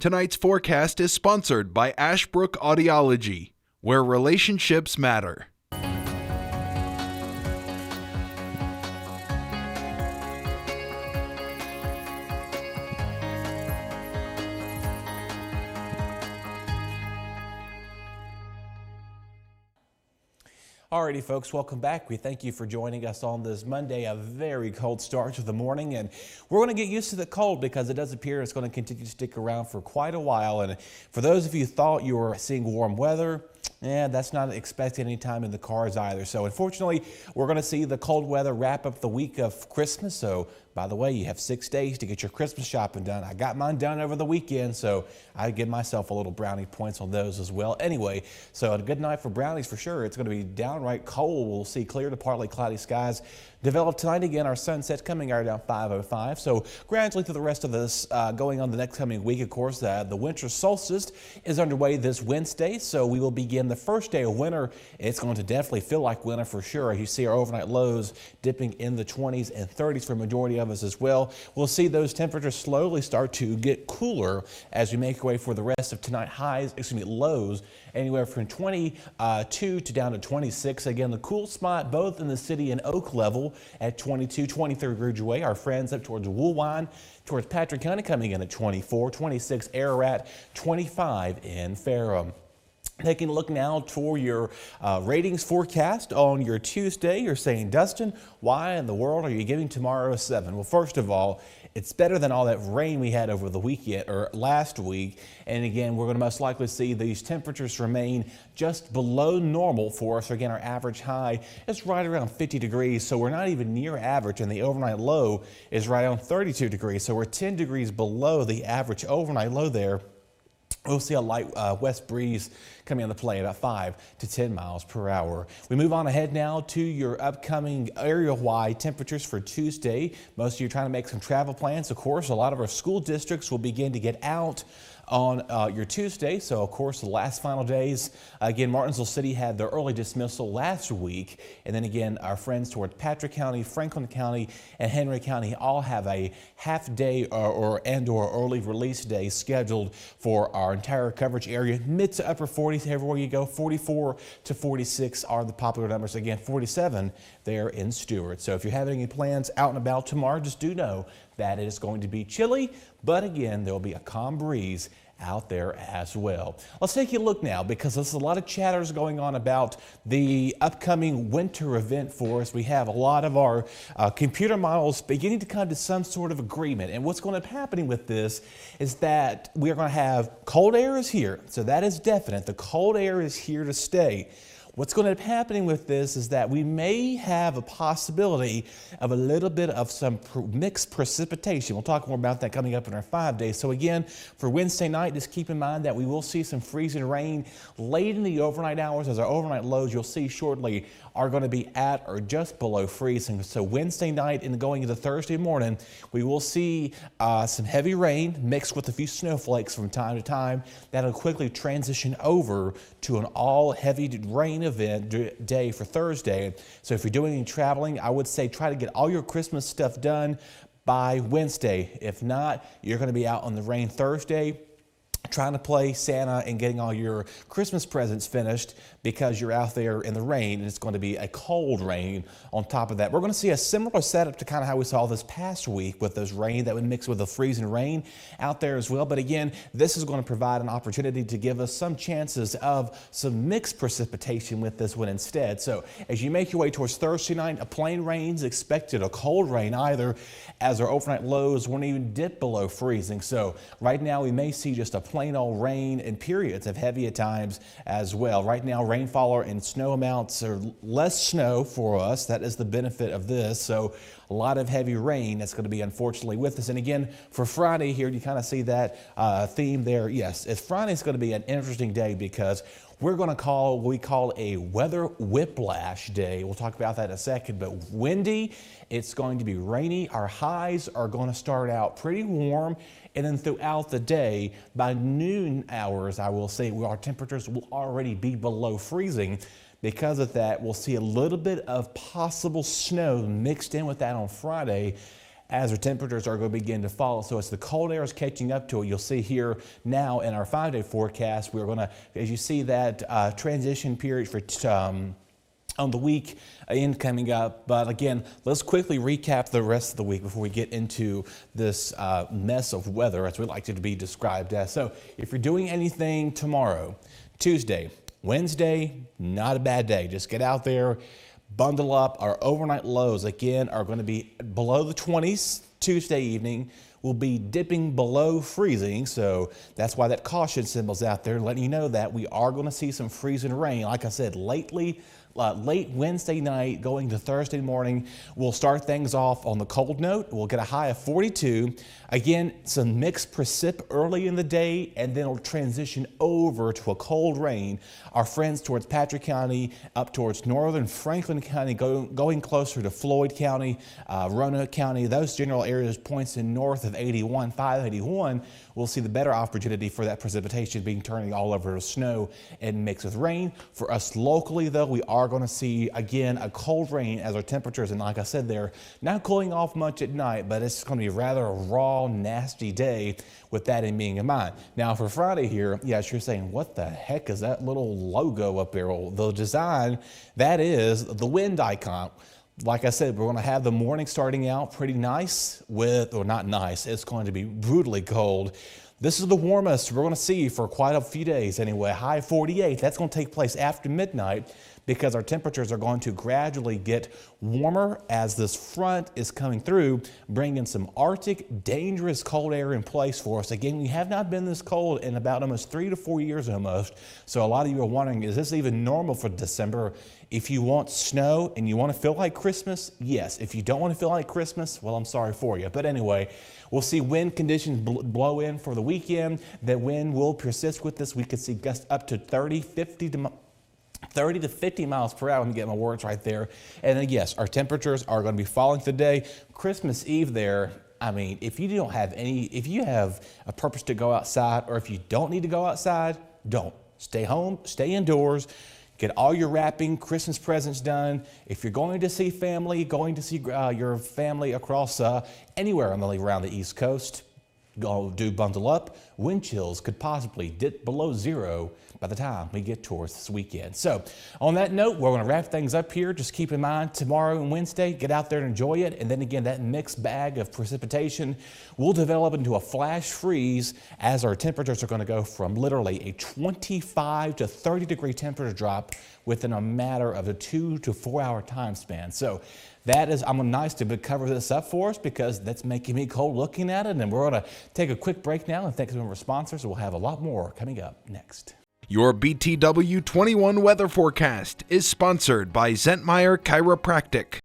Tonight's forecast is sponsored by Ashbrook Audiology, where relationships matter. Alrighty, folks, welcome back. We thank you for joining us on this Monday, a very cold start to the morning, and we're going to get used to the cold because it does appear it's going to continue to stick around for quite a while. And for those of you who thought you were seeing warm weather, that's not expected anytime in the cars either. So unfortunately, we're going to see the cold weather wrap up the week of Christmas. So by the way, you have 6 days to get your Christmas shopping done. I got mine done over the weekend, so I give myself a little brownie points on those as well. Anyway, so a good night for brownies for sure. It's going to be downright cold. We'll see clear to partly cloudy skies develop tonight. Again, our sunset's coming right around 5:05. So gradually through the rest of this going on the next coming week, of course, the winter solstice is underway this Wednesday. So we will begin the first day of winter. It's going to definitely feel like winter for sure. You see our overnight lows dipping in the 20s and 30s for a majority of us as well. We'll see those temperatures slowly start to get cooler as we make our way for the rest of tonight. Lows anywhere from 22 to down to 26. Again, the cool spot both in the city and Oak level at 22, 23 degrees away. Our friends up towards Woolwine, towards Patrick County coming in at 24, 26 Ararat, 25 in Ferrum. Taking a look now for your ratings forecast on your Tuesday. You're saying, Dustin, why in the world are you giving tomorrow a 7? Well, first of all, it's better than all that rain we had over the weekend or last week. And again, we're going to most likely see these temperatures remain just below normal for us. So again, our average high is right around 50 degrees. So we're not even near average, and the overnight low is right around 32 degrees. So we're 10 degrees below the average overnight low there. We'll see a light west breeze coming into play about 5 to 10 miles per hour. We move on ahead now to your upcoming area-wide temperatures for Tuesday. Most of you are trying to make some travel plans. Of course, a lot of our school districts will begin to get out on your Tuesday. So, of course, the last final days. Again, Martinsville City had their early dismissal last week. And then again, our friends toward Patrick County, Franklin County, and Henry County all have a half day or early release day scheduled for our entire coverage area. Mid to upper 40s everywhere you go. 44 to 46 are the popular numbers. Again, 47 there in Stewart. So if you're having any plans out and about tomorrow, just do know that it is going to be chilly, but again, there will be a calm breeze out there as well. Let's take a look now, because there's a lot of chatters going on about the upcoming winter event for us. We have a lot of our computer models beginning to come to some sort of agreement. And what's going to be happening with this is that we are going to have cold air is here. So that is definite. The cold air is here to stay. What's going to be happening with this is that we may have a possibility of a little bit of some mixed precipitation. We'll talk more about that coming up in our 5 days. So again, for Wednesday night, just keep in mind that we will see some freezing rain late in the overnight hours, as our overnight lows you'll see shortly are going to be at or just below freezing. So Wednesday night and going into Thursday morning, we will see some heavy rain mixed with a few snowflakes from time to time. That'll quickly transition over to an all heavy rain event day for Thursday. So if you're doing any traveling, I would say try to get all your Christmas stuff done by Wednesday. If not, you're going to be out on the rain Thursday, trying to play Santa and getting all your Christmas presents finished because you're out there in the rain, and it's going to be a cold rain on top of that. We're going to see a similar setup to kind of how we saw this past week with those rain that would mix with the freezing rain out there as well. But again, this is going to provide an opportunity to give us some chances of some mixed precipitation with this one instead. So as you make your way towards Thursday night, a plain rain's expected, a cold rain either, as our overnight lows won't even dip below freezing. So right now we may see just a plain old rain and periods of heavy at times as well. Right now, rainfall and snow amounts are less snow for us. That is the benefit of this. So a lot of heavy rain that's going to be unfortunately with us. And again, for Friday here, you kind of see that theme there. Yes, Friday's going to be an interesting day because we're going to call what we call a weather whiplash day. We'll talk about that in a second, but windy, it's going to be rainy. Our highs are going to start out pretty warm, and then throughout the day, by noon hours, I will say our temperatures will already be below freezing. Because of that, we'll see a little bit of possible snow mixed in with that on Friday. as our temperatures are going to begin to fall. So as the cold air is catching up to it, you'll see here now in our 5-day forecast, we're going to, as you see that transition period for on the week end coming up. But again, let's quickly recap the rest of the week before we get into this mess of weather, as we like it to be described as. So if you're doing anything tomorrow, Tuesday, Wednesday, not a bad day. Just get out there, bundle up. Our overnight lows, again, are going to be below the 20s Tuesday evening. Will be dipping below freezing, so that's why that caution symbol's out there, letting you know that we are going to see some freezing rain. Like I said, late Wednesday night going to Thursday morning, we'll start things off on the cold note. We'll get a high of 42. Again, some mixed precip early in the day, and then it'll transition over to a cold rain. Our friends towards Patrick County, up towards northern Franklin County, going closer to Floyd County, Roanoke County, those general areas, points in north of 81, 581, we'll see the better opportunity for that precipitation being turning all over to snow and mixed with rain. For us locally, though, we are going to see, again, a cold rain as our temperatures, and like I said, they're not cooling off much at night, but it's going to be rather a raw, nasty day with that in being in mind. Now, for Friday here, yes, you're saying, what the heck is that little logo up there? Well, the design, that is the wind icon. Like I said, we're going to have the morning starting out pretty nice with, or not nice, it's going to be brutally cold. This is the warmest we're going to see for quite a few days anyway. High 48. That's going to take place after midnight because our temperatures are going to gradually get warmer as this front is coming through, bringing some Arctic, dangerous cold air in place for us. Again, we have not been this cold in about almost 3 to 4 years almost. So a lot of you are wondering, is this even normal for December? If you want snow and you want to feel like Christmas, yes. If you don't want to feel like Christmas, well, I'm sorry for you. But anyway, we'll see wind conditions blow in for the weekend. That wind will persist with us. We could see gusts up to 30 to 50 miles per hour. Let me get my words right there. And then, yes, our temperatures are going to be falling today. Christmas Eve there, I mean, if you have a purpose to go outside, or if you don't need to go outside, don't. Stay home, stay indoors. Get all your wrapping, Christmas presents done. If you're going to see family, your family across anywhere around the East Coast, do bundle up. Wind chills could possibly dip below zero by the time we get towards this weekend. So on that note, we're going to wrap things up here. Just keep in mind tomorrow and Wednesday, get out there and enjoy it. And then again, that mixed bag of precipitation will develop into a flash freeze as our temperatures are going to go from literally a 25 to 30 degree temperature drop within a matter of a 2 to 4 hour time span. So that is, I'm nice to cover this up for us because that's making me cold looking at it. And we're going to take a quick break now and thank some of our sponsors. We'll have a lot more coming up next. Your BTW21 weather forecast is sponsored by Zentmeyer Chiropractic.